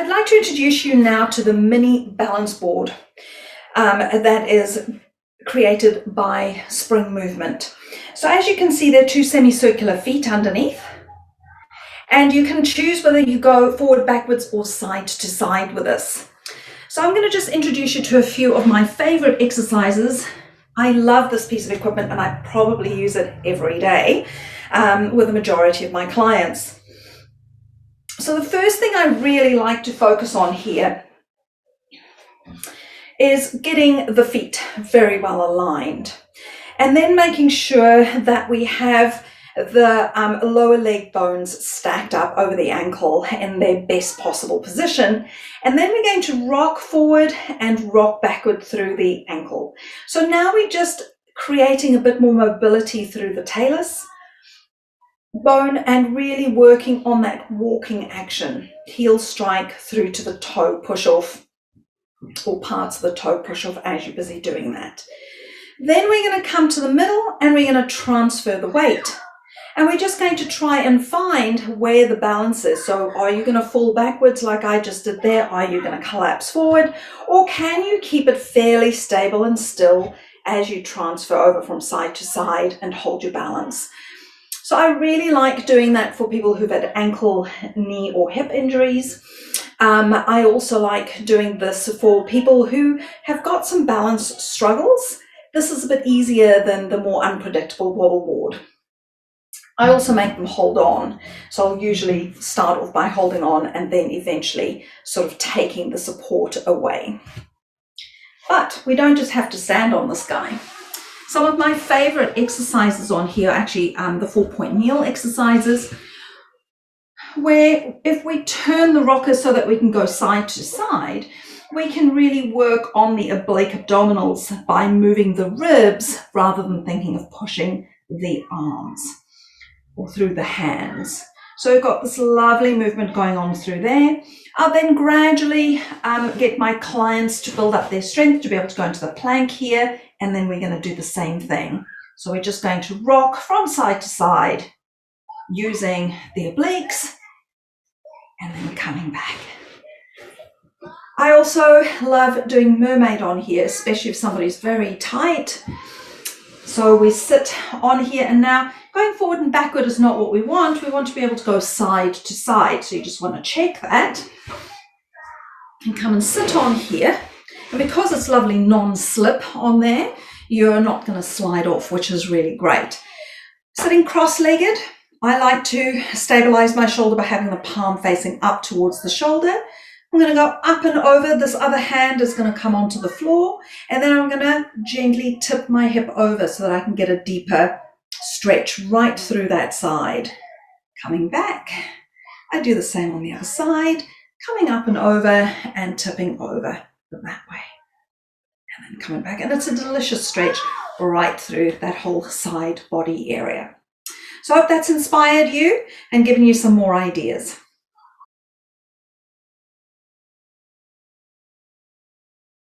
I'd like to introduce you now to the mini balance board that is created by Spring Movement. So as you can see, there are two semicircular feet underneath, and you can choose whether you go forward, backwards, or side to side with this. So I'm going to just introduce you to a few of my favorite exercises. I love this piece of equipment and I probably use it every day with the majority of my clients. So the first thing I really like to focus on here is getting the feet very well aligned, and then making sure that we have the lower leg bones stacked up over the ankle in their best possible position. And then we're going to rock forward and rock backward through the ankle. So now we're just creating a bit more mobility through the talus bone and really working on that walking action, heel strike through to the toe push off, or parts of the toe push off as you're busy doing that. Then we're going to come to the middle and we're going to transfer the weight. And we're just going to try and find where the balance is. So are you going to fall backwards like I just did there? Are you going to collapse forward? Or can you keep it fairly stable and still as you transfer over from side to side and hold your balance? So I really like doing that for people who've had ankle, knee, or hip injuries. I also like doing this for people who have got some balance struggles. This is a bit easier than the more unpredictable wobble board. I also make them hold on. So I'll usually start off by holding on and then eventually sort of taking the support away. But we don't just have to stand on this guy. Some of my favorite exercises on here are actually the 4-point kneel exercises, where if we turn the rocker so that we can go side to side, we can really work on the oblique abdominals by moving the ribs rather than thinking of pushing the arms or through the hands. So we've got this lovely movement going on through there. I'll then gradually get my clients to build up their strength to be able to go into the plank here, and then we're going to do the same thing. So we're just going to rock from side to side using the obliques and then coming back. I also love doing Mermaid on here, especially if somebody's very tight. So we sit on here, and now going forward and backward is not what we want. We want to be able to go side to side. So you just want to check that and come and sit on here. And because it's lovely non-slip on there, you're not going to slide off, which is really great. Sitting cross-legged, I like to stabilize my shoulder by having the palm facing up towards the shoulder. I'm going to go up and over. This other hand is going to come onto the floor, and then I'm going to gently tip my hip over so that I can get a deeper stretch right through that side. Coming back, I do the same on the other side, coming up and over and tipping over that way, and then coming back, and it's a delicious stretch right through that whole side body area. So I hope that's inspired you and given you some more ideas.